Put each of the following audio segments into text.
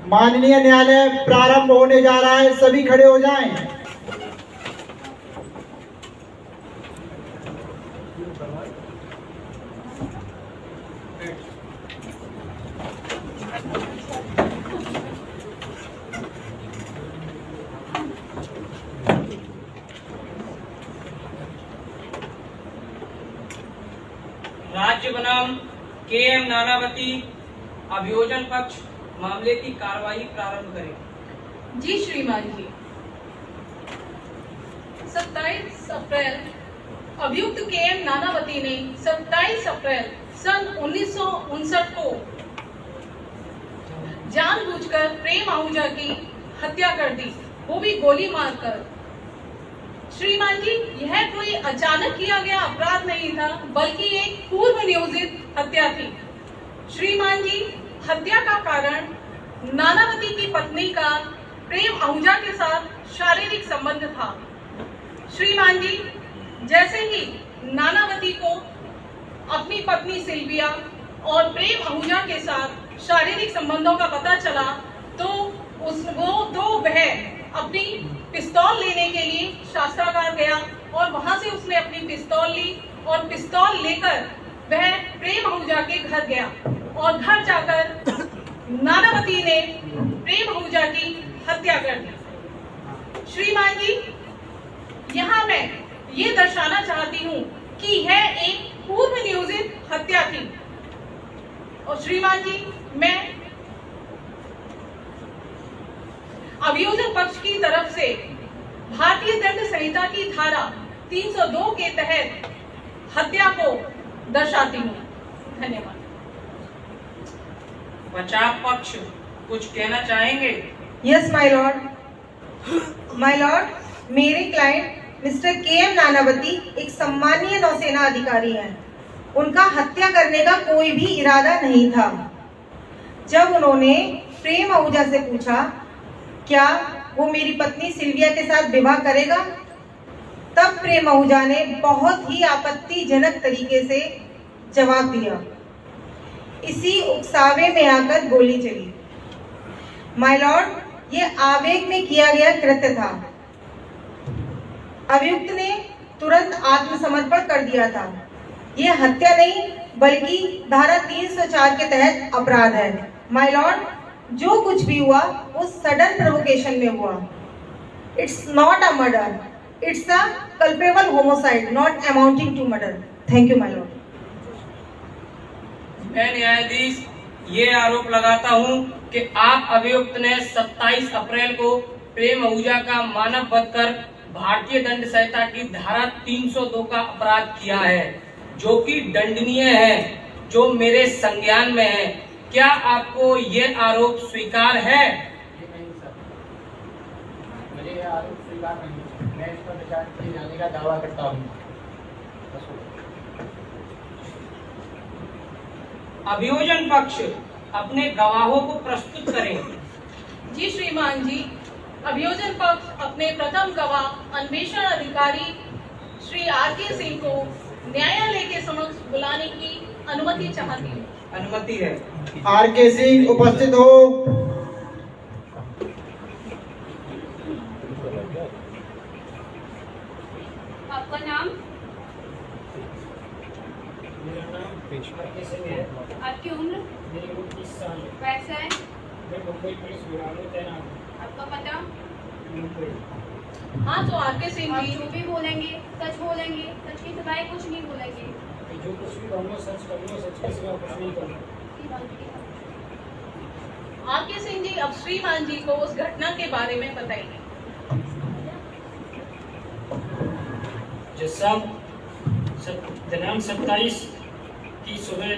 माननीय न्यायालय प्रारंभ होने जा रहा है, सभी खड़े हो जाएं। राज्य बनाम के.एम. नानावती, अभियोजन पक्ष मामले की कार्यवाही प्रारंभ करें। जी श्रीमान जी। 27 अप्रैल अभियुक्त के.एम. नानावती ने 27 अप्रैल सन 1959 को जानबूझकर प्रेम आहूजा की हत्या कर दी, वो भी गोली मारकर। श्रीमान जी, यह कोई अचानक किया गया अपराध नहीं था, बल्कि एक पूर्व नियोजित हत्या थी। श्रीमान जी, हत्या का कारण नानावती की पत्नी का प्रेम आहूजा के साथ शारीरिक संबंध था। श्रीमान जी, जैसे ही नानावती को अपनी पत्नी सिल्विया और प्रेम आहूजा के साथ शारीरिक संबंधों का पता चला, तो वह अपनी पिस्तौल लेने के लिए शास्त्रागार गया और वहां से उसने अपनी पिस्तौल ली और पिस्तौल लेकर वह प्रेम आहूजा के घर गया और घर जाकर नानावती ने प्रेम आहूजा की हत्या कर दी। श्रीमान जी, यहाँ मैं ये दर्शाना चाहती हूँ कि यह एक पूर्व नियोजित हत्या थी। और श्रीमान जी, मैं अभियोजन पक्ष की तरफ से भारतीय दंड संहिता की धारा 302 के तहत हत्या को दर्शाती हूँ। धन्यवाद। बचाव पक्ष कुछ कहना चाहेंगे? Yes my Lord. My Lord, मेरे क्लाइंट मिस्टर के.एम. नानावती एक सम्मानीय नौसेना अधिकारी हैं। उनका हत्या करने का कोई भी इरादा नहीं था। जब उन्होंने प्रेम आहूजा से पूछा क्या वो मेरी पत्नी सिल्विया के साथ विवाह करेगा, तब प्रेम आहूजा ने बहुत ही आपत्तिजनक तरीके से जवाब दिया। इसी उकसावे में आकर गोली चली। माय लॉर्ड, ये आवेग में किया गया कृत्य था। अभियुक्त ने तुरंत आत्मसमर्पण कर दिया था। ये हत्या नहीं बल्कि धारा 304 के तहत अपराध है। माय लॉर्ड, जो कुछ भी हुआ वो सडन प्रोवोकेशन में हुआ। It's not a murder, it's a culpable homicide not amounting to murder. Thank you my lord. मैं न्यायाधीश ये आरोप लगाता हूँ कि आप अभियुक्त ने 27 अप्रैल को प्रेम आहूजा का मानव वध कर भारतीय दंड संहिता की धारा 302 का अपराध किया है, जो कि दंडनीय है, जो मेरे संज्ञान में है। क्या आपको ये आरोप स्वीकार है? मुझे ये आरोप स्वीकार नहीं। मैं इस पर विचार किए जाने का दावा करता हूँ। अभियोजन पक्ष अपने गवाहों को प्रस्तुत करें। जी श्रीमान जी, अभियोजन पक्ष अपने प्रथम गवाह अन्वेषण अधिकारी श्री आर.के. सिंह को न्यायालय के समक्ष बुलाने की अनुमति चाहती हूँ। अनुमति है। आर.के. सिंह उपस्थित हो। आपका नाम? आपकी उम्र? मेरी उम्र 30 साल है। व्यवसाय? मैं मुंबई पुलिस विभाग में तैनात हूँ। आपका पता? मुंबई। हाँ, तो आर.के. सिंह आप जी जो भी बोलेंगे सच बोलेंगे, सच के सिवाय कुछ नहीं बोलेंगे। जो कुछ भी कहूँगा सच करूँगा, सच के सिवा कुछ नहीं करूँगा। आर.के. सिंह जी, अब श्रीमान जी को उस घटना के बारे में बताइए। दिनांक 27 की सुबह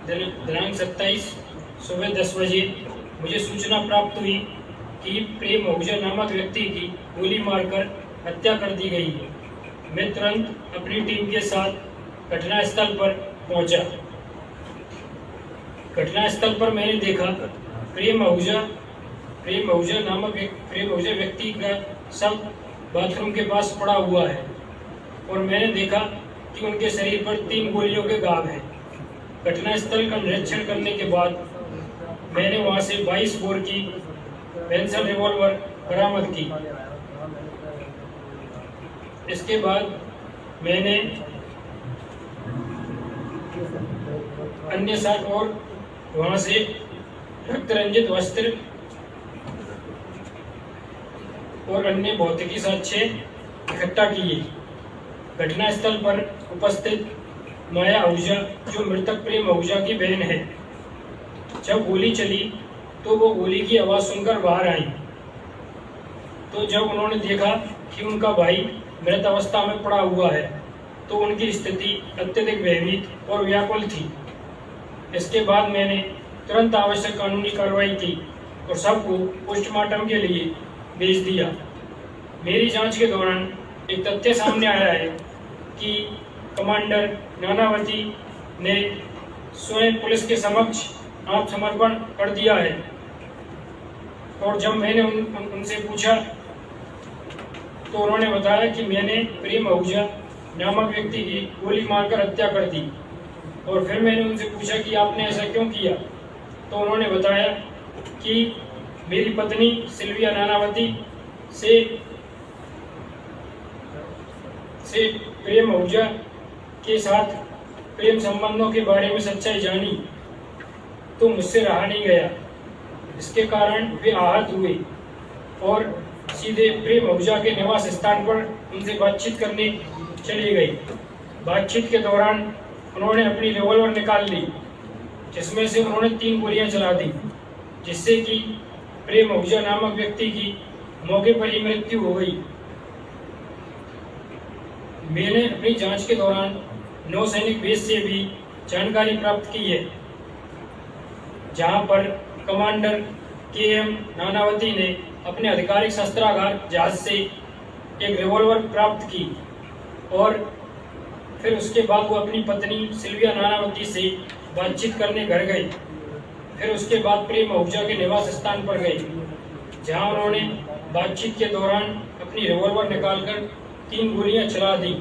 दिनांक 27 सुबह 10 बजे मुझे सूचना प्राप्त हुई कि प्रेम आहूजा नामक व्यक्ति की गोली मारकर हत्या कर दी गई है। मैं तुरंत अपनी टीम के साथ घटनास्थल पर पहुंचा। घटनास्थल पर मैंने देखा प्रेम आहूजा व्यक्ति का शव बाथरूम के पास पड़ा हुआ है और मैंने देखा कि उनके शरीर पर 3 गोलियों के घाव हैं। घटनास्थल का निरीक्षण करने के बाद मैंने वहां से 22 बोर की पेंसिल रिवॉल्वर बरामद की। इसके बाद मैंने अन्य 7 और वहां से रक्त रंजित वस्त्र और अन्य भौतिकी साक्ष्य इकट्ठा किए। घटनास्थल पर उपस्थित माया आहूजा, जो मृतक प्रेम आहूजा की बहन है, जब गोली चली तो वो गोली की आवाज सुनकर बाहर आई। तो जब उन्होंने देखा कि उनका भाई मृत अवस्था में पड़ा हुआ है तो उनकी स्थिति अत्यधिक भयभीत और व्याकुल थी। इसके बाद मैंने तुरंत आवश्यक कानूनी कार्रवाई की और सबको पोस्टमार्टम के लिए भेज दिया। मेरी जांच के दौरान एक तथ्य सामने आया है कि कमांडर नानावती ने स्वयं पुलिस के समक्ष आत्मसमर्पण कर दिया है। और जब मैंने उनसे पूछा तो उन्होंने बताया कि मैंने प्रेम आहूजा नामक व्यक्ति की गोली मारकर हत्या कर दी। और फिर मैंने उनसे पूछा कि आपने ऐसा क्यों किया, तो उन्होंने बताया कि मेरी पत्नी सिल्विया नानावती से प्रेम आहूजा के साथ प्रेम संबंधों के बारे में सच्चाई जानी तो मुझसे रहा नहीं गया। इसके कारण वे आहत हुए और सीधे प्रेम आहूजा के निवास स्थान पर उनसे बातचीत करने चली गई। बातचीत के दौरान उन्होंने अपनी रिवॉल्वर निकाल ली, जिसमें से उन्होंने 3 गोलियां चला दी, जिससे कि प्रेम आहूजा नामक व्यक्ति की मौके पर ही मृत्यु हो गई। मैंने अपनी जांच के दौरान नौसैनिक बेस से भी जानकारी प्राप्त की है, जहां पर कमांडर KM नानावती ने अपने आधिकारिक शस्त्रागार जहाज से एक रिवॉल्वर प्राप्त की और फिर उसके बाद वो अपनी पत्नी सिल्विया नानावती से बातचीत करने घर गए। फिर उसके बाद प्रेम आहूजा के निवास स्थान पर गए, जहां उन्होंने बातचीत के दौरान अपनी रिवॉल्वर निकालकर 3 गोलियां चला दी।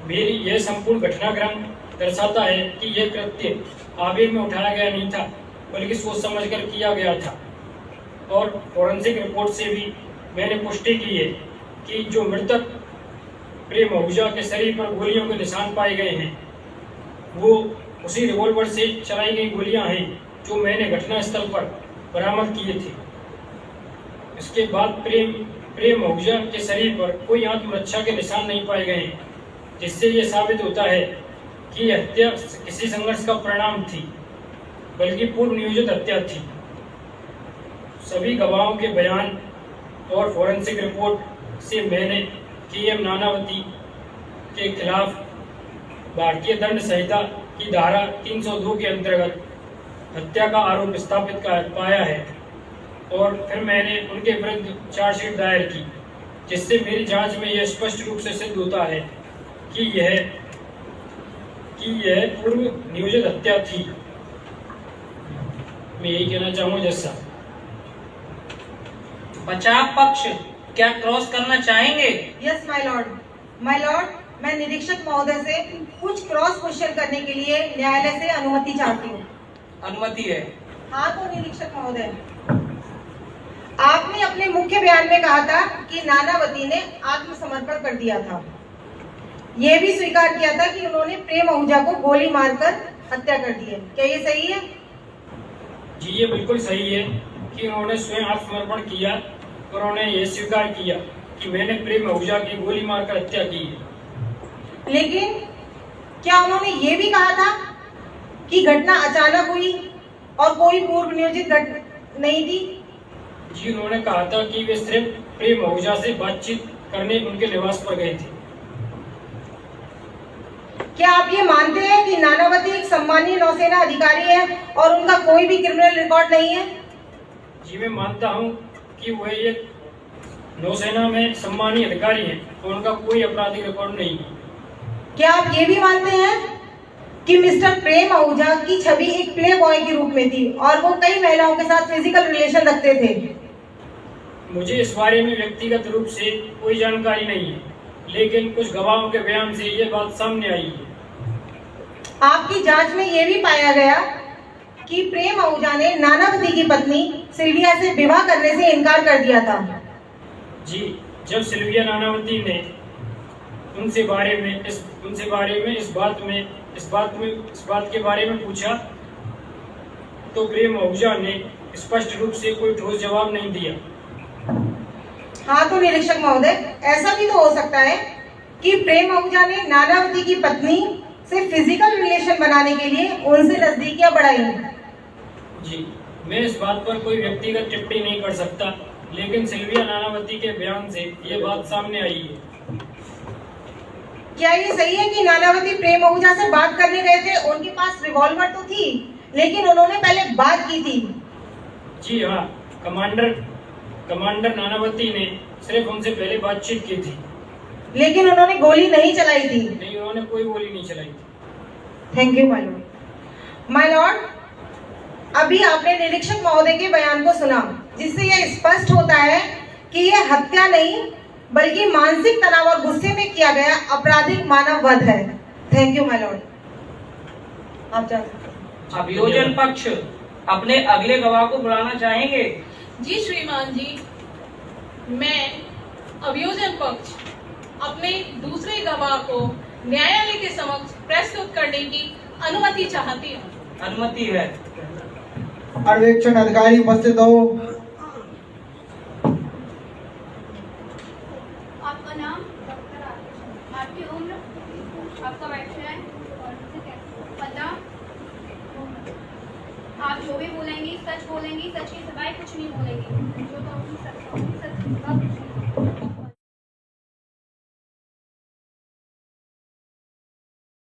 मेरी यह संपूर्ण घटनाक्रम दर्शाता है कि यह कृत्य आवेग में उठाया गया नहीं था, बल्कि सोच समझकर किया गया था। और फॉरेंसिक रिपोर्ट से भी मैंने पुष्टि की है कि जो मृतक प्रेम आहूजा के शरीर पर गोलियों के निशान पाए गए हैं, वो उसी रिवॉल्वर से चलाई गई गोलियां हैं जो मैंने घटनास्थल पर बरामद किए थे। इसके बाद प्रेम आहूजा के शरीर पर कोई आत्मरक्षा के निशान नहीं पाए गए हैं, जिससे ये साबित होता है कि यह हत्या किसी संघर्ष का परिणाम थी, बल्कि पूर्व नियोजित हत्या थी। सभी गवाहों के बयान और फॉरेंसिक रिपोर्ट से मैंने KM नानावती के खिलाफ भारतीय दंड संहिता की धारा 302 के अंतर्गत हत्या का आरोप स्थापित पाया है। और फिर मैंने उनके विरुद्ध चार्जशीट दायर की, जिससे मेरी जांच में यह स्पष्ट रूप से सिद्ध होता है कि यह पूर्व नियोजित हत्या थी। मैं यही कहना चाहूँगा। जैसा बचाव पक्ष क्या क्रॉस करना चाहेंगे? यस माय लॉर्ड, मैं निरीक्षक महोदय से कुछ क्रॉस क्वेश्चन करने के लिए न्यायालय से अनुमति चाहती हूँ। अनुमति है। हाँ तो निरीक्षक महोदय, आपने अपने मुख्य बयान में कहा था कि नानावती ने आत्मसमर्पण कर दिया था। ये भी स्वीकार किया था कि उन्होंने प्रेम आहूजा को गोली मारकर हत्या कर दी है। क्या ये सही है? जी, ये बिल्कुल सही है कि उन्होंने स्वयं आत्मसमर्पण किया और उन्होंने ये स्वीकार किया कि मैंने प्रेम आहूजा की गोली मारकर हत्या की है। लेकिन क्या उन्होंने ये भी कहा था कि घटना अचानक हुई और कोई पूर्व नियोजित घटना नहीं थी? जी, उन्होंने कहा था कि वे सिर्फ प्रेम आहूजा से बातचीत करने उनके निवास पर गए थे। क्या आप ये मानते हैं कि नानावती एक सम्मानीय नौसेना अधिकारी है और उनका कोई भी क्रिमिनल रिकॉर्ड नहीं है? जी, मैं मानता हूँ कि वह एक नौसेना में सम्मानीय अधिकारी है और उनका कोई आपराधिक रिकॉर्ड नहीं है। क्या आप ये भी मानते हैं कि मिस्टर प्रेम आहूजा की छवि एक प्ले बॉय के रूप में थी और वो कई महिलाओं के साथ फिजिकल रिलेशन रखते थे? मुझे इस बारे में व्यक्तिगत रूप से कोई जानकारी नहीं है, लेकिन कुछ गवाहों के बयान से ये बात सामने आई है। आपकी जांच में ये भी पाया गया कि प्रेम आहूजा ने नानावती की पत्नी सिल्विया से विवाह करने से इनकार कर दिया था। जी, जब सिल्विया नानावती ने उनसे बारे में इस बात के बारे में पूछा तो प्रेम आहूजा ने स्पष्ट रूप से कोई ठोस जवाब नहीं दिया। हाँ तो निरीक्षक महोदय, ऐसा भी तो हो सकता है कि प्रेम आहूजा ने नानावती की पत्नी से फिजिकल रिलेशन बनाने के लिए उनसे नजदीकियां बढ़ाई। जी, मैं इस बात पर कोई व्यक्तिगत टिप्पणी नहीं कर सकता, लेकिन सिल्विया नानावती के बयान से ये बात सामने आई है। क्या ये सही है कि नानावती प्रेम आहूजा से बात करने गए थे? उनके पास रिवॉल्वर तो थी, लेकिन उन्होंने पहले बात की थी। जी हाँ, कमांडर नानावती ने सिर्फ उनसे पहले बातचीत की थी, लेकिन उन्होंने गोली नहीं चलाई थी। नहीं, उन्होंने कोई गोली नहीं चलाई थी। Thank you my Lord. My Lord, अभी आपने निरीक्षक महोदय के बयान को सुना, जिससे यह स्पष्ट होता है कि यह हत्या नहीं बल्कि मानसिक तनाव और गुस्से में किया गया आपराधिक मानव वध है। Thank you my Lord. आप जा सकते हैं। अभियोजन पक्ष अपने अगले गवाह को बुलाना चाहेंगे? जी श्रीमान जी, मैं अभियोजन पक्ष अपने दूसरे गवाह को न्यायालय के समक्ष प्रस्तुत करने की अनुमति चाहती हूँ। अनुमति है। अन्वेषण अधिकारी उपस्थित हो। आपका नाम, आपकी उम्र, आपका व्यवसाय, पता। आप जो भी बोलेंगी सच बोलेंगी, सच के सिवाय कुछ नहीं बोलेंगी। जो कहूँगी सच कहूँगी, सच के सिवा कुछ नहीं।